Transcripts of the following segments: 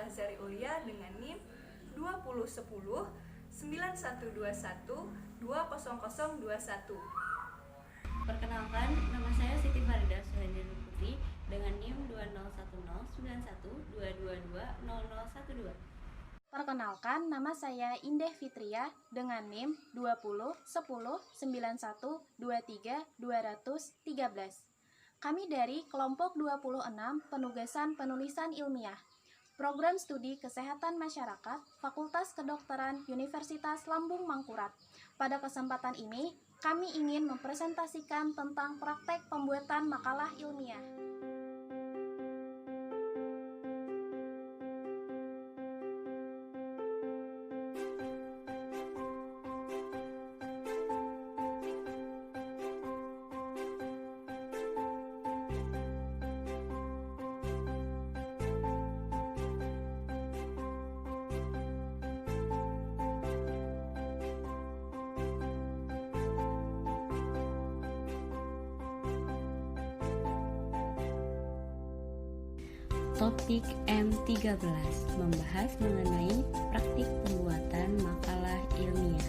Al-Azhari Ulia dengan NIM 2010 9121 20021. Perkenalkan, nama saya Siti Farida Suhendri Putri dengan NIM 20109122200012. Perkenalkan, nama saya Indah Fitria dengan NIM 201091232313. Kami dari kelompok 26 penugasan-penulisan ilmiah, Program Studi Kesehatan Masyarakat, Fakultas Kedokteran Universitas Lambung Mangkurat. Pada kesempatan ini, kami ingin mempresentasikan tentang praktek pembuatan makalah ilmiah. Topik M13 membahas mengenai praktik pembuatan makalah ilmiah.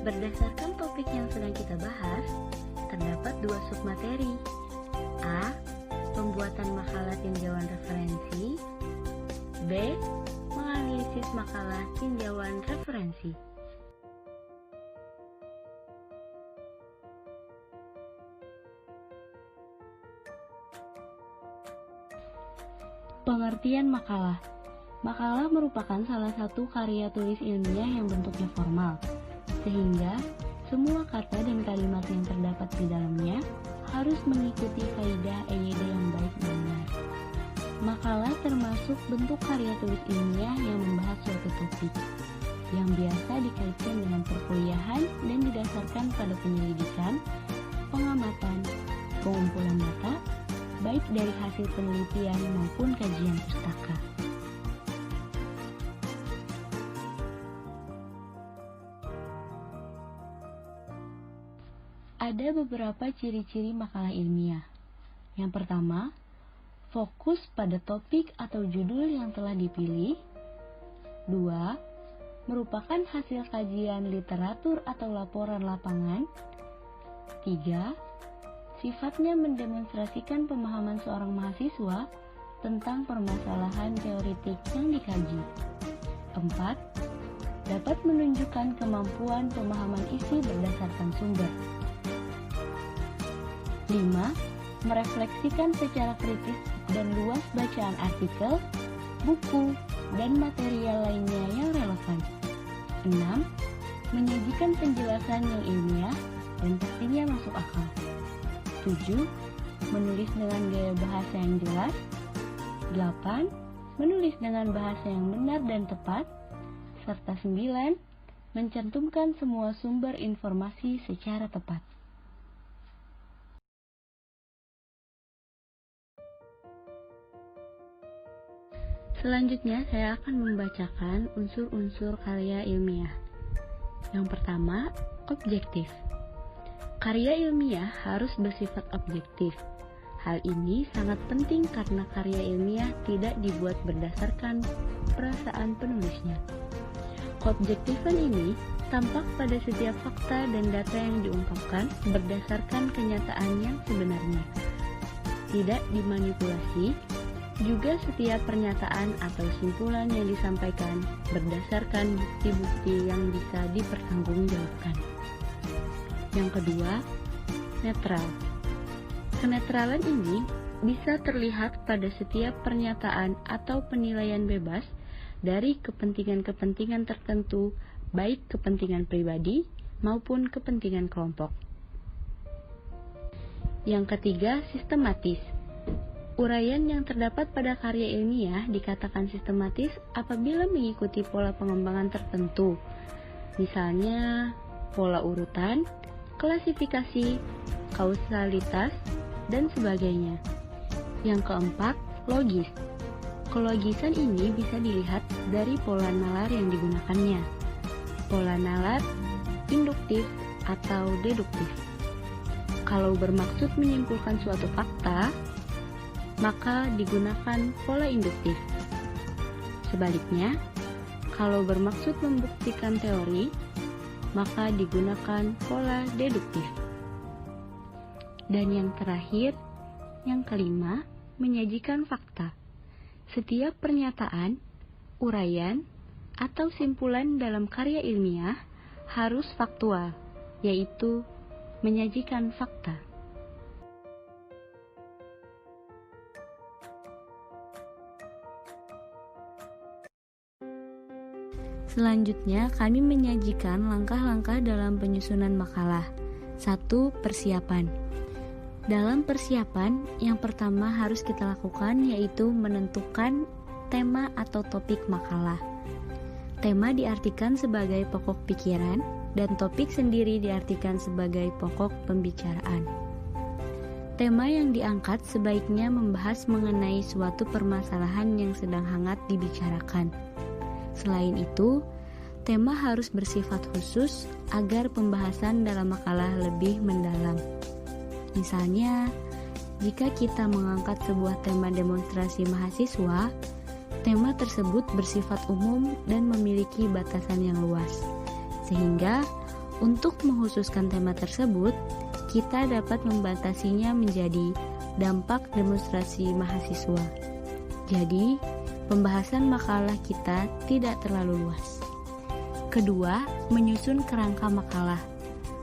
Berdasarkan topik yang sedang kita bahas, terdapat dua submateri. A. Pembuatan makalah tinjauan referensi. B. Menganalisis makalah tinjauan referensi. Pengertian makalah. Makalah merupakan salah satu karya tulis ilmiah yang bentuknya formal, sehingga semua kata dan kalimat yang terdapat di dalamnya harus mengikuti kaidah EYD yang baik dan benar. Makalah termasuk bentuk karya tulis ilmiah yang membahas suatu topik, yang biasa dikaitkan dengan perkuliahan dan didasarkan pada penyelidikan, pengamatan, pengumpulan data, baik dari hasil penelitian maupun kajian pustaka. Ada beberapa ciri-ciri makalah ilmiah. Yang pertama, fokus pada topik atau judul yang telah dipilih. 2. Merupakan hasil kajian literatur atau laporan lapangan. 3. Sifatnya mendemonstrasikan pemahaman seorang mahasiswa tentang permasalahan teoritik yang dikaji. 4. Dapat menunjukkan kemampuan pemahaman isi berdasarkan sumber. 5. Merefleksikan secara kritis dan luas bacaan artikel, buku, dan material lainnya yang relevan. 6. Menyajikan penjelasan yang ilmiah dan pastinya masuk akal. 7. Menulis dengan gaya bahasa yang jelas. 8. Menulis dengan bahasa yang benar dan tepat. Serta 9. Mencantumkan semua sumber informasi secara tepat. Selanjutnya, saya akan membacakan unsur-unsur karya ilmiah. Yang pertama, objektif. Karya ilmiah harus bersifat objektif. Hal ini sangat penting karena karya ilmiah tidak dibuat berdasarkan perasaan penulisnya. Keobjektifan ini tampak pada setiap fakta dan data yang diungkapkan berdasarkan kenyataan yang sebenarnya. Tidak dimanipulasi. Juga setiap pernyataan atau simpulan yang disampaikan berdasarkan bukti-bukti yang bisa dipertanggungjawabkan. Yang kedua, netral. Kenetralan ini bisa terlihat pada setiap pernyataan atau penilaian bebas dari kepentingan-kepentingan tertentu, baik kepentingan pribadi maupun kepentingan kelompok. Yang ketiga, sistematis. Uraian yang terdapat pada karya ilmiah dikatakan sistematis apabila mengikuti pola pengembangan tertentu, misalnya pola urutan, klasifikasi, kausalitas, dan sebagainya. Yang keempat, logis. Kelogisan ini bisa dilihat dari pola nalar yang digunakannya. Pola nalar induktif atau deduktif. Kalau bermaksud menyimpulkan suatu fakta, maka digunakan pola induktif. Sebaliknya, kalau bermaksud membuktikan teori, maka digunakan pola deduktif. Dan yang terakhir, yang kelima, menyajikan fakta. Setiap pernyataan, uraian, atau simpulan dalam karya ilmiah harus faktual, yaitu menyajikan fakta. Selanjutnya, kami menyajikan langkah-langkah dalam penyusunan makalah. 1. Persiapan. Dalam persiapan, yang pertama harus kita lakukan yaitu menentukan tema atau topik makalah. Tema diartikan sebagai pokok pikiran, dan topik sendiri diartikan sebagai pokok pembicaraan. Tema yang diangkat sebaiknya membahas mengenai suatu permasalahan yang sedang hangat dibicarakan. Selain itu, tema harus bersifat khusus agar pembahasan dalam makalah lebih mendalam. Misalnya, jika kita mengangkat sebuah tema demonstrasi mahasiswa, tema tersebut bersifat umum dan memiliki batasan yang luas. Sehingga, untuk mengkhususkan tema tersebut, kita dapat membatasinya menjadi dampak demonstrasi mahasiswa. Jadi, pembahasan makalah kita tidak terlalu luas. Kedua, menyusun kerangka makalah.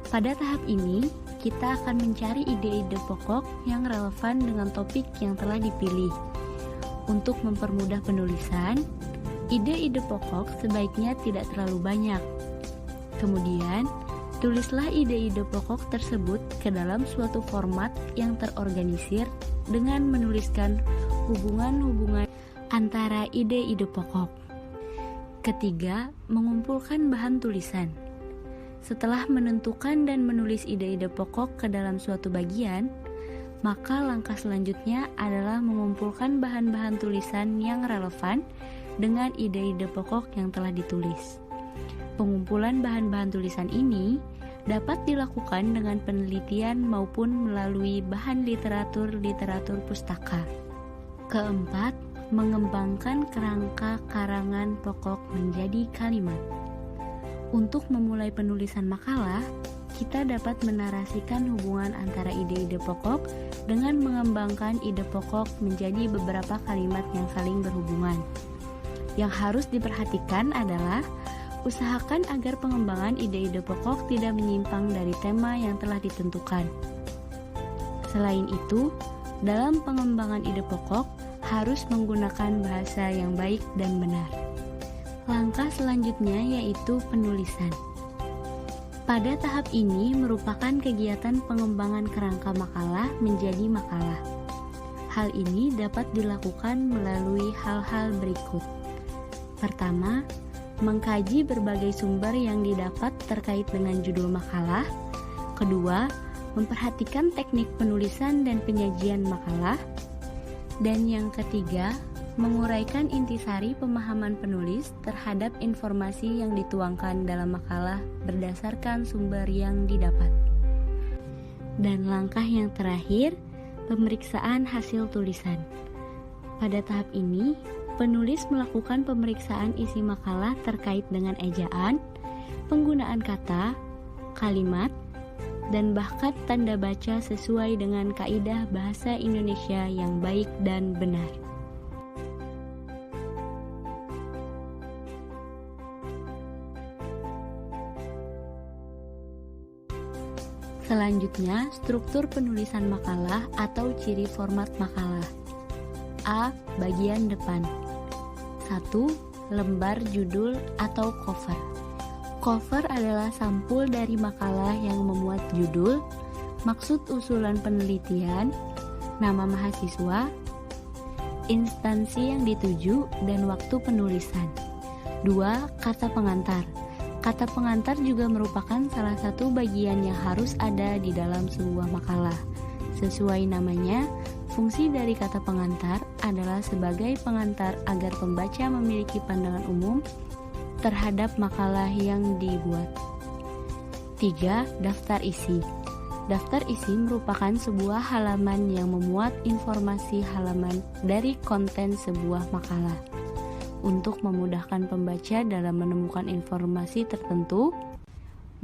Pada tahap ini, kita akan mencari ide-ide pokok yang relevan dengan topik yang telah dipilih. Untuk mempermudah penulisan, ide-ide pokok sebaiknya tidak terlalu banyak. Kemudian, tulislah ide-ide pokok tersebut ke dalam suatu format yang terorganisir dengan menuliskan hubungan-hubungan antara ide-ide pokok. Ketiga, mengumpulkan bahan tulisan. Setelah menentukan dan menulis ide-ide pokok ke dalam suatu bagian, maka langkah selanjutnya adalah mengumpulkan bahan-bahan tulisan yang relevan dengan ide-ide pokok yang telah ditulis. Pengumpulan bahan-bahan tulisan ini dapat dilakukan dengan penelitian maupun melalui bahan literatur pustaka. Keempat, mengembangkan kerangka karangan pokok menjadi kalimat. Untuk memulai penulisan makalah, kita dapat menarasikan hubungan antara ide-ide pokok dengan mengembangkan ide pokok menjadi beberapa kalimat yang saling berhubungan. Yang harus diperhatikan adalah usahakan agar pengembangan ide-ide pokok tidak menyimpang dari tema yang telah ditentukan. Selain itu, dalam pengembangan ide pokok harus menggunakan bahasa yang baik dan benar. Langkah selanjutnya yaitu penulisan. Pada tahap ini merupakan kegiatan pengembangan kerangka makalah menjadi makalah. Hal ini dapat dilakukan melalui hal-hal berikut. Pertama, mengkaji berbagai sumber yang didapat terkait dengan judul makalah. Kedua, memperhatikan teknik penulisan dan penyajian makalah. Dan yang ketiga, menguraikan intisari pemahaman penulis terhadap informasi yang dituangkan dalam makalah berdasarkan sumber yang didapat. Dan langkah yang terakhir, pemeriksaan hasil tulisan. Pada tahap ini, penulis melakukan pemeriksaan isi makalah terkait dengan ejaan, penggunaan kata, kalimat, dan bahkan tanda baca sesuai dengan kaidah bahasa Indonesia yang baik dan benar. Selanjutnya, struktur penulisan makalah atau ciri format makalah. A. Bagian depan. 1. Lembar judul atau cover. Cover adalah sampul dari makalah yang memuat judul, maksud usulan penelitian, nama mahasiswa, instansi yang dituju, dan waktu penulisan. 2. Kata pengantar. Kata pengantar juga merupakan salah satu bagian yang harus ada di dalam sebuah makalah. Sesuai namanya, Fungsi dari kata pengantar adalah sebagai pengantar agar pembaca memiliki pandangan umum terhadap makalah yang dibuat. 3. Daftar isi. Daftar isi merupakan sebuah halaman yang memuat informasi halaman dari konten sebuah makalah. Untuk memudahkan pembaca dalam menemukan informasi tertentu,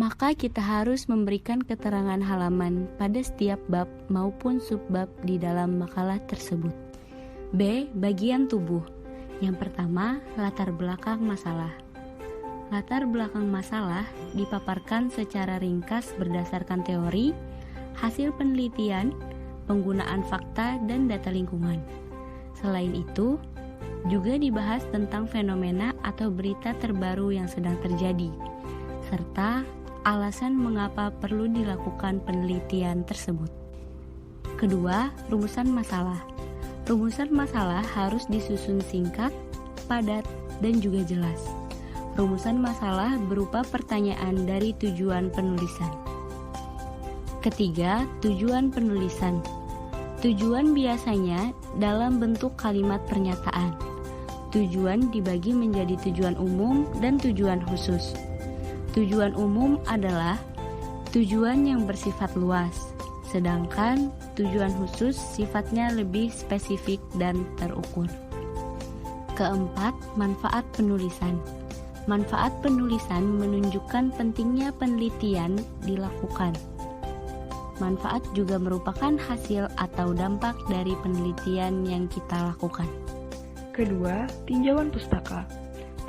maka kita harus memberikan keterangan halaman pada setiap bab maupun subbab di dalam makalah tersebut. B. Bagian tubuh. Yang pertama, latar belakang masalah. Latar belakang masalah dipaparkan secara ringkas berdasarkan teori, hasil penelitian, penggunaan fakta, dan data lingkungan. Selain itu, juga dibahas tentang fenomena atau berita terbaru yang sedang terjadi, serta alasan mengapa perlu dilakukan penelitian tersebut. Kedua, rumusan masalah. Rumusan masalah harus disusun singkat, padat, dan juga jelas. Rumusan masalah berupa pertanyaan dari tujuan penulisan. Ketiga, tujuan penulisan. Tujuan biasanya dalam bentuk kalimat pernyataan. Tujuan dibagi menjadi tujuan umum dan tujuan khusus. Tujuan umum adalah tujuan yang bersifat luas, sedangkan tujuan khusus sifatnya lebih spesifik dan terukur. Keempat, manfaat penulisan. Manfaat penulisan menunjukkan pentingnya penelitian dilakukan. Manfaat juga merupakan hasil atau dampak dari penelitian yang kita lakukan. Kedua, tinjauan pustaka.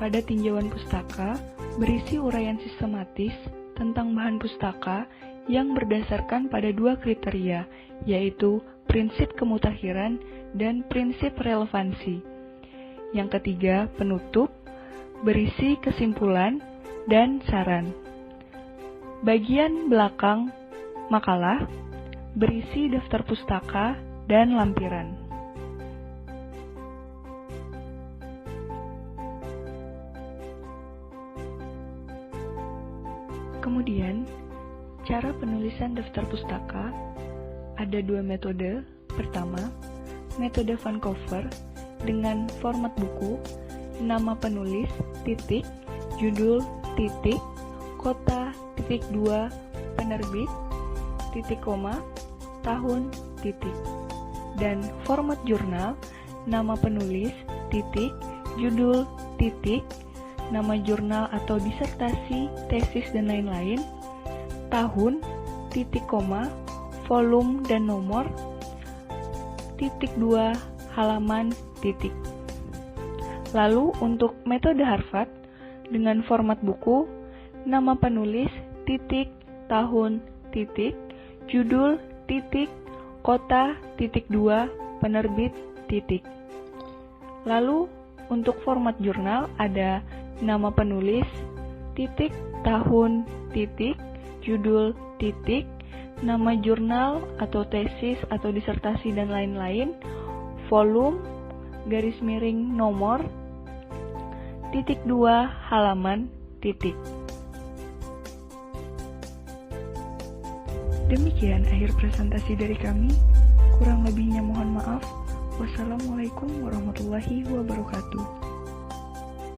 Pada tinjauan pustaka, berisi uraian sistematis tentang bahan pustaka yang berdasarkan pada dua kriteria, yaitu prinsip kemutakhiran dan prinsip relevansi. Yang ketiga, penutup, berisi kesimpulan dan saran. Bagian belakang makalah, berisi daftar pustaka dan lampiran. Kemudian, cara penulisan daftar pustaka ada dua metode. Pertama, metode Vancouver dengan format buku, nama penulis, titik, judul, titik, kota, titik 2, penerbit, titik koma, tahun, titik. Dan format jurnal, nama penulis, titik, judul, titik, nama jurnal atau disertasi, tesis, dan lain-lain, tahun, titik koma, volume dan nomor, titik 2, halaman, titik. Lalu untuk metode Harvard dengan format buku, nama penulis, titik, tahun, titik, judul, titik, kota, titik 2, penerbit, titik. Lalu untuk format jurnal ada nama penulis, titik, tahun, titik, judul, titik, nama jurnal atau tesis atau disertasi dan lain-lain, volume, garis miring nomor, titik 2, halaman, titik. Demikian akhir presentasi dari kami. Kurang lebihnya mohon maaf. Wassalamualaikum warahmatullahi wabarakatuh.